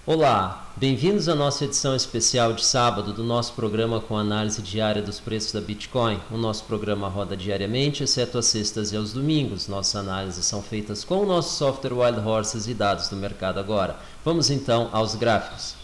Olá, bem-vindos à nossa edição especial de sábado do nosso programa com análise diária dos preços da Bitcoin. O nosso programa roda diariamente, exceto às sextas e aos domingos. Nossas análises são feitas com o nosso software Wild Horses e dados do mercado agora. Vamos então aos gráficos.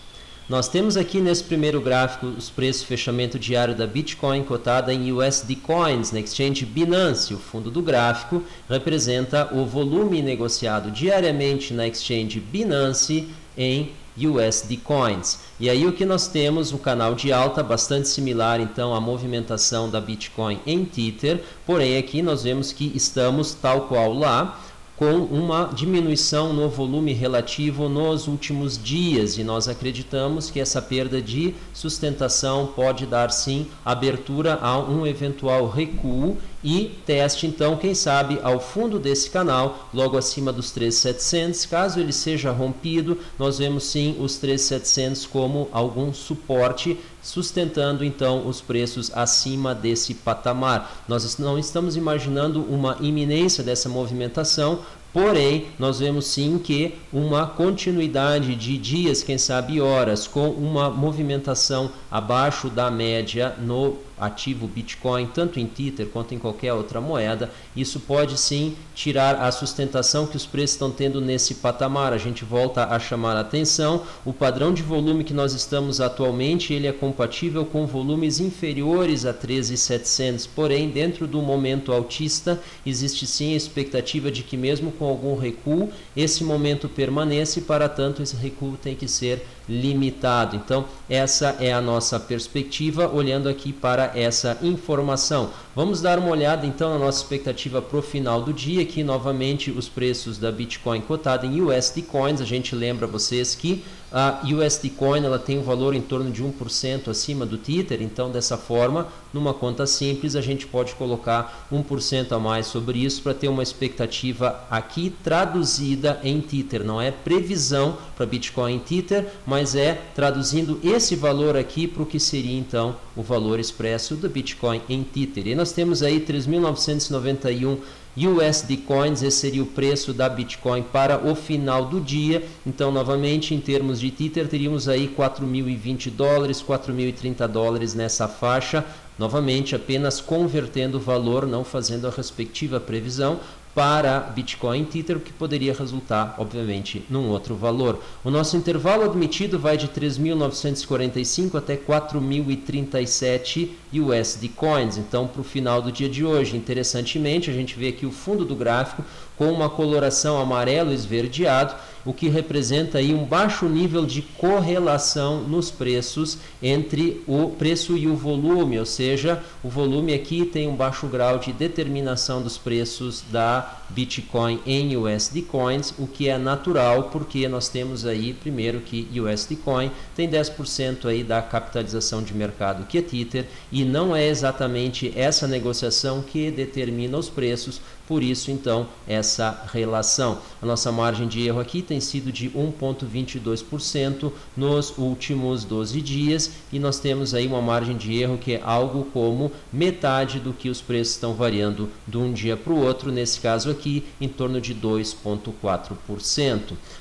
Nós temos aqui nesse primeiro gráfico os preços fechamento diário da Bitcoin cotada em USD Coins na exchange Binance. O fundo do gráfico representa o volume negociado diariamente na exchange Binance em USD Coins. E aí o que nós temos, um canal de alta bastante similar então à movimentação da Bitcoin em Tether, porém aqui nós vemos que estamos tal qual lá, com uma diminuição no volume relativo nos últimos dias, e nós acreditamos que essa perda de sustentação pode dar sim abertura a um eventual recuo e teste então, quem sabe, ao fundo desse canal, logo acima dos 3.700. Caso ele seja rompido, nós vemos sim os 3.700 como algum suporte, sustentando então os preços acima desse patamar. Nós não estamos imaginando uma iminência dessa movimentação, porém, nós vemos sim que uma continuidade de dias, quem sabe horas, com uma movimentação abaixo da média no ativo Bitcoin, tanto em Tether quanto em qualquer outra moeda, isso pode sim tirar a sustentação que os preços estão tendo nesse patamar. A gente volta a chamar a atenção, o padrão de volume que nós estamos atualmente, ele é compatível com volumes inferiores a 13.700, porém, dentro do momento altista, existe sim a expectativa de que mesmo com algum recuo, esse momento permaneça e, para tanto, esse recuo tem que ser limitado. Então, essa é a nossa perspectiva, olhando aqui para essa informação. Vamos dar uma olhada então na nossa expectativa para o final do dia. Aqui novamente os preços da Bitcoin cotada em USD Coins. A gente lembra vocês que a USD Coin ela tem um valor em torno de 1% acima do Tether, então dessa forma, numa conta simples, a gente pode colocar 1% a mais sobre isso para ter uma expectativa aqui traduzida em Tether. Não é previsão para Bitcoin em Tether, mas é traduzindo esse valor aqui para o que seria então o valor expresso do Bitcoin em Tether. E nós temos aí 3.991 USD Coins, esse seria o preço da Bitcoin para o final do dia. Então, novamente, em termos de Tether, teríamos aí 4.020 dólares, 4.030 dólares nessa faixa. Novamente, apenas convertendo o valor, não fazendo a respectiva previsão para Bitcoin em Tether, o que poderia resultar, obviamente, num outro valor. O nosso intervalo admitido vai de 3.945 até 4.037 USD Coins. Então, para o final do dia de hoje, interessantemente, a gente vê aqui o fundo do gráfico com uma coloração amarelo esverdeado, o que representa aí um baixo nível de correlação nos preços entre o preço e o volume, ou seja, o volume aqui tem um baixo grau de determinação dos preços da Bitcoin em USD Coins, o que é natural porque nós temos aí, primeiro, que USD Coin tem 10% aí da capitalização de mercado que é Tether, e não é exatamente essa negociação que determina os preços, por isso então essa relação. A nossa margem de erro aqui tem sido de 1,22% nos últimos 12 dias, e nós temos aí uma margem de erro que é algo como metade do que os preços estão variando de um dia para o outro, nesse caso aqui em torno de 2,4%.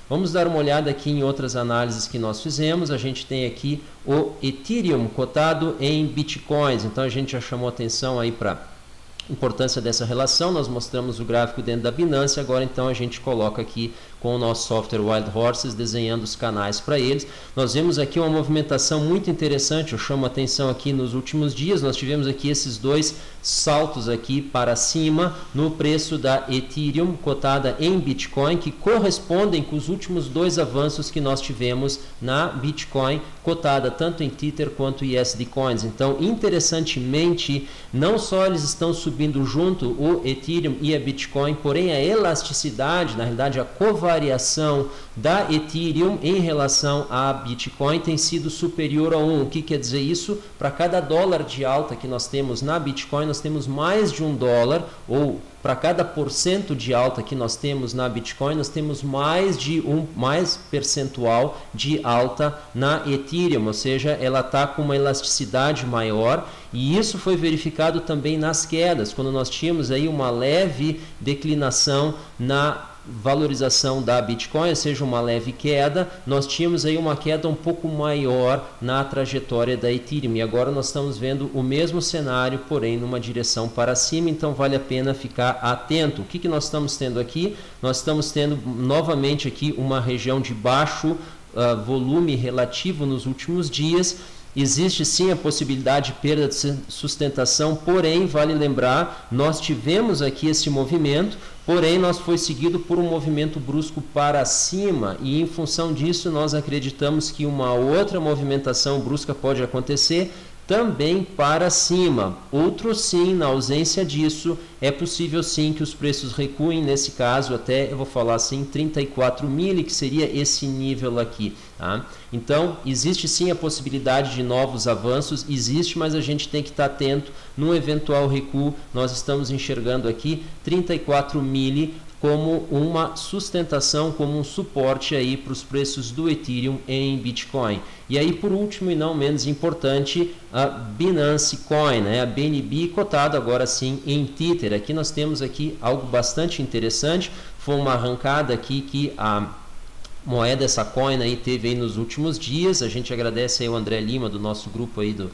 Vamos dar uma olhada aqui em outras análises que nós fizemos. A gente tem aqui o Ethereum cotado em Bitcoins, então a gente já chamou atenção aí para importância dessa relação. Nós mostramos o gráfico dentro da Binance, agora então a gente coloca aqui com o nosso software Wild Horses, desenhando os canais para eles. Nós vemos aqui uma movimentação muito interessante, eu chamo a atenção aqui nos últimos dias, nós tivemos aqui esses dois saltos aqui para cima no preço da Ethereum cotada em Bitcoin, que correspondem com os últimos dois avanços que nós tivemos na Bitcoin cotada tanto em Tether quanto em USD Coins. Então, interessantemente, não só eles estão subindo junto, o Ethereum e a Bitcoin, porém a elasticidade, na realidade a covariação da Ethereum em relação à Bitcoin tem sido superior a 1. O que quer dizer isso? Para cada dólar de alta que nós temos na Bitcoin, nós temos mais de $1, ou para cada % de alta que nós temos na Bitcoin, nós temos mais percentual de alta na Ethereum, ou seja, ela está com uma elasticidade maior, e isso foi verificado também nas quedas, quando nós tínhamos aí uma leve declinação valorização da Bitcoin, ou seja, uma leve queda, nós tínhamos aí uma queda um pouco maior na trajetória da Ethereum, e agora nós estamos vendo o mesmo cenário, porém numa direção para cima, então vale a pena ficar atento. O que nós estamos tendo aqui? Nós estamos tendo novamente aqui uma região de baixo volume relativo nos últimos dias. Existe sim a possibilidade de perda de sustentação, porém, vale lembrar, nós tivemos aqui esse movimento, porém, nós foi seguido por um movimento brusco para cima, e em função disso, nós acreditamos que uma outra movimentação brusca pode acontecer também para cima. Outro sim, na ausência disso, é possível sim que os preços recuem, nesse caso até, eu vou falar assim, 34 mil, que seria esse nível aqui. Tá? Então, existe sim a possibilidade de novos avanços, existe, mas a gente tem que estar atento no eventual recuo. Nós estamos enxergando aqui 34 mil como uma sustentação, como um suporte aí para os preços do Ethereum em Bitcoin. E aí, por último e não menos importante, a Binance Coin, né? A BNB cotada agora sim em Tether. Aqui nós temos aqui algo bastante interessante, foi uma arrancada aqui que a moeda, essa coin aí teve aí nos últimos dias. A gente agradece aí o André Lima do nosso grupo aí do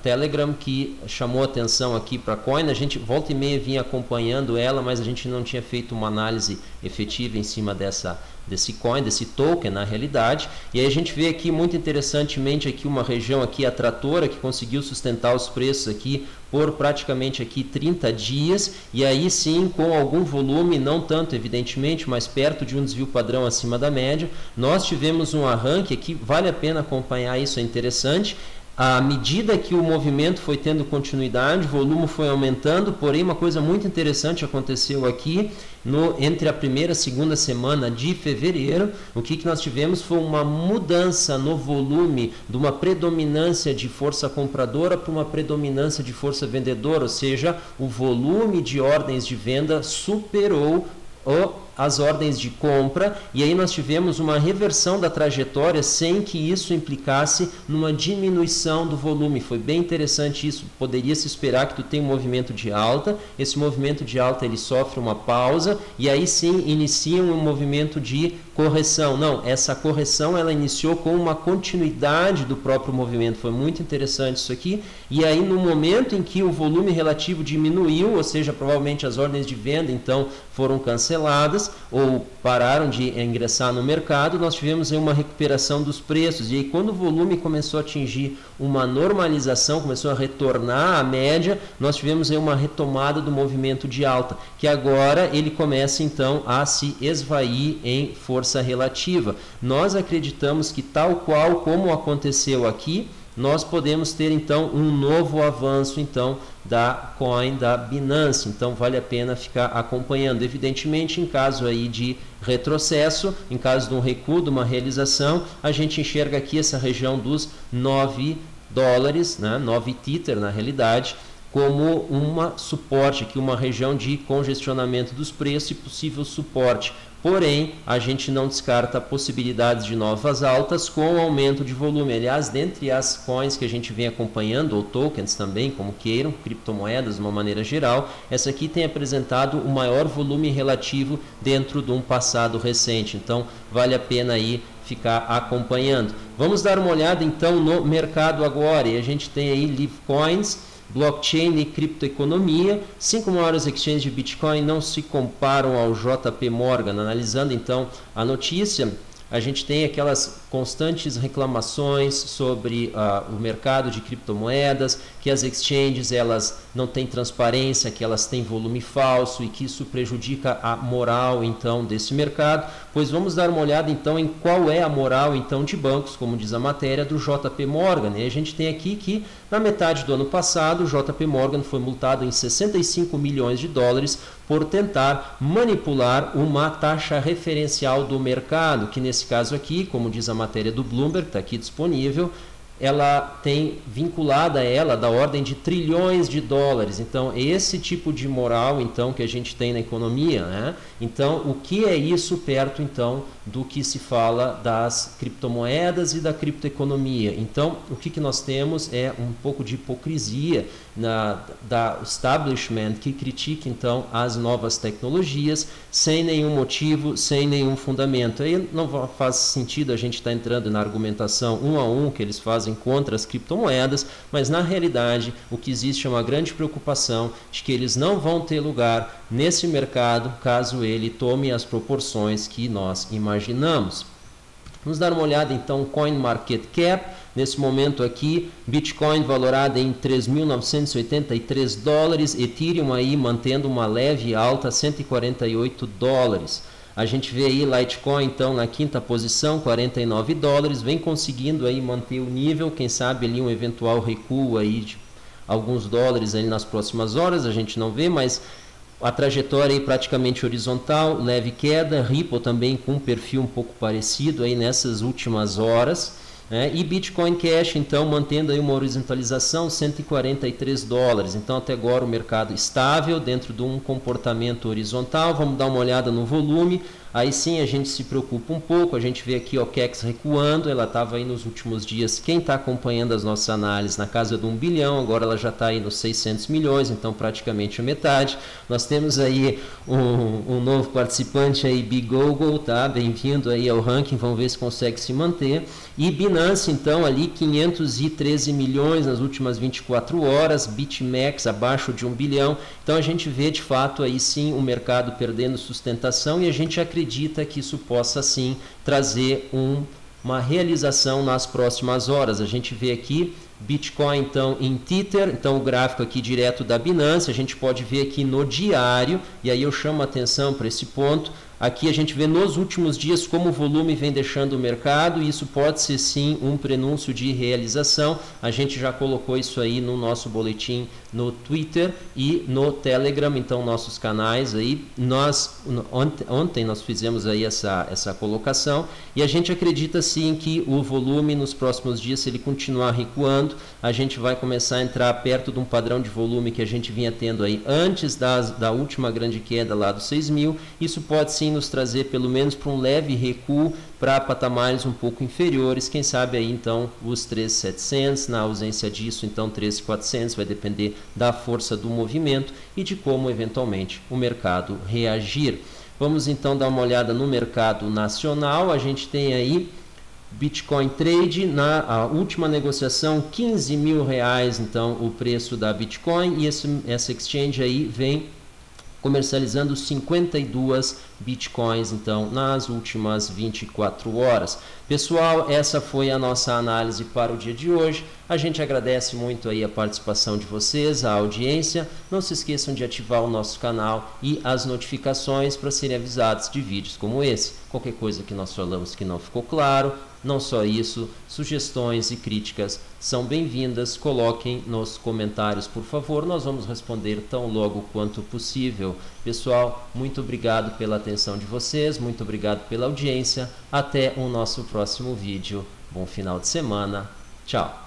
Telegram, que chamou atenção aqui para a coin. A gente volta e meia vinha acompanhando ela, mas a gente não tinha feito uma análise efetiva em cima desse coin, desse token na realidade. E aí a gente vê aqui muito interessantemente aqui uma região aqui atratora que conseguiu sustentar os preços aqui por praticamente aqui 30 dias, e aí sim com algum volume, não tanto evidentemente, mas perto de um desvio padrão acima da média. Nós tivemos um arranque aqui, vale a pena acompanhar isso, é interessante. À medida que o movimento foi tendo continuidade, o volume foi aumentando, porém uma coisa muito interessante aconteceu aqui entre a primeira e segunda semana de fevereiro. O que nós tivemos foi uma mudança no volume de uma predominância de força compradora para uma predominância de força vendedora, ou seja, o volume de ordens de venda superou as ordens de compra, e aí nós tivemos uma reversão da trajetória sem que isso implicasse numa diminuição do volume. Foi bem interessante isso. Poderia se esperar que tu tenha um movimento de alta, esse movimento de alta ele sofre uma pausa e aí sim inicia um movimento de correção. Não, essa correção ela iniciou com uma continuidade do próprio movimento. Foi muito interessante isso aqui. E aí no momento em que o volume relativo diminuiu, ou seja, provavelmente as ordens de venda então foram canceladas ou pararam de ingressar no mercado, nós tivemos aí uma recuperação dos preços. E aí quando o volume começou a atingir uma normalização, começou a retornar à média, nós tivemos aí uma retomada do movimento de alta, que agora ele começa então a se esvair em força relativa. Nós acreditamos que tal qual como aconteceu aqui, nós podemos ter então um novo avanço então da coin da Binance. Então vale a pena ficar acompanhando. Evidentemente, em caso aí de retrocesso, em caso de um recuo, de uma realização, a gente enxerga aqui essa região dos 9 dólares, né? 9 Tether na realidade, como uma suporte, aqui uma região de congestionamento dos preços e possível suporte. Porém, a gente não descarta possibilidades de novas altas com o aumento de volume. Aliás, dentre as coins que a gente vem acompanhando, ou tokens também, como queiram, criptomoedas de uma maneira geral, essa aqui tem apresentado o maior volume relativo dentro de um passado recente. Então, vale a pena aí ficar acompanhando. Vamos dar uma olhada então no mercado agora. E a gente tem aí Livecoins, blockchain e criptoeconomia. 5 maiores exchanges de Bitcoin não se comparam ao JP Morgan. Analisando então a notícia, a gente tem aquelas constantes reclamações sobre o mercado de criptomoedas, que as exchanges elas não têm transparência, que elas têm volume falso e que isso prejudica a moral então desse mercado. Pois vamos dar uma olhada então em qual é a moral então de bancos, como diz a matéria do JP Morgan. E a gente tem aqui que na metade do ano passado o JP Morgan foi multado em 65 milhões de dólares por tentar manipular uma taxa referencial do mercado, que nesse caso aqui, como diz a matéria do Bloomberg, está aqui disponível, ela tem vinculada a ela da ordem de trilhões de dólares. Então, esse tipo de moral então que a gente tem na economia, né? Então, o que é isso perto então do que se fala das criptomoedas e da criptoeconomia? Então, o que nós temos é um pouco de hipocrisia da establishment que critique então as novas tecnologias sem nenhum motivo, sem nenhum fundamento. Aí não faz sentido a gente estar entrando na argumentação um a um que eles fazem contra as criptomoedas, mas na realidade o que existe é uma grande preocupação de que eles não vão ter lugar nesse mercado caso ele tome as proporções que nós imaginamos. Vamos dar uma olhada então no CoinMarketCap. Nesse momento aqui, Bitcoin valorado em 3.983 dólares, Ethereum aí mantendo uma leve alta, 148 dólares. A gente vê aí Litecoin então na quinta posição, 49 dólares, vem conseguindo aí manter o nível, quem sabe ali um eventual recuo aí de alguns dólares aí nas próximas horas, a gente não vê, mas a trajetória aí praticamente horizontal, leve queda, Ripple também com um perfil um pouco parecido aí nessas últimas horas. E Bitcoin Cash, então, mantendo aí uma horizontalização, 143 dólares. Então, até agora o mercado estável, dentro de um comportamento horizontal. Vamos dar uma olhada no volume. Aí sim a gente se preocupa um pouco, a gente vê aqui o OKEx recuando, ela estava aí nos últimos dias, quem está acompanhando as nossas análises, na casa de 1 bilhão, agora ela já está aí nos 600 milhões, então praticamente a metade. Nós temos aí um novo participante aí, BigGogo, tá? Bem-vindo aí ao ranking, vamos ver se consegue se manter. E Binance, então, ali 513 milhões nas últimas 24 horas, BitMEX abaixo de 1 bilhão, então a gente vê de fato aí sim o mercado perdendo sustentação e a gente acredita que isso possa sim trazer uma realização nas próximas horas. A gente vê aqui Bitcoin então em Tether, então o gráfico aqui direto da Binance, a gente pode ver aqui no diário, e aí eu chamo a atenção para esse ponto. Aqui a gente vê nos últimos dias como o volume vem deixando o mercado, e isso pode ser sim um prenúncio de realização. A gente já colocou isso aí no nosso boletim no Twitter e no Telegram, então nossos canais aí. Ontem nós fizemos aí essa colocação, e a gente acredita sim que o volume nos próximos dias, se ele continuar recuando, a gente vai começar a entrar perto de um padrão de volume que a gente vinha tendo aí antes da última grande queda lá dos 6 mil. Isso pode sim nos trazer pelo menos para um leve recuo para patamares um pouco inferiores, quem sabe aí então os 3.700, na ausência disso então 3.400, vai depender da força do movimento e de como eventualmente o mercado reagir. Vamos então dar uma olhada no mercado nacional. A gente tem aí Bitcoin Trade, na última negociação, R$15 mil, então o preço da Bitcoin, e essa exchange aí vem comercializando 52 Bitcoins então nas últimas 24 horas. Pessoal, essa foi a nossa análise para o dia de hoje. A gente agradece muito aí a participação de vocês, a audiência. Não se esqueçam de ativar o nosso canal e as notificações para serem avisados de vídeos como esse. Qualquer coisa que nós falamos que não ficou claro, não só isso, sugestões e críticas são bem-vindas. Coloquem nos comentários, por favor. Nós vamos responder tão logo quanto possível. Pessoal, muito obrigado pela atenção de vocês, muito obrigado pela audiência. Até o nosso próximo vídeo. Bom final de semana. Tchau.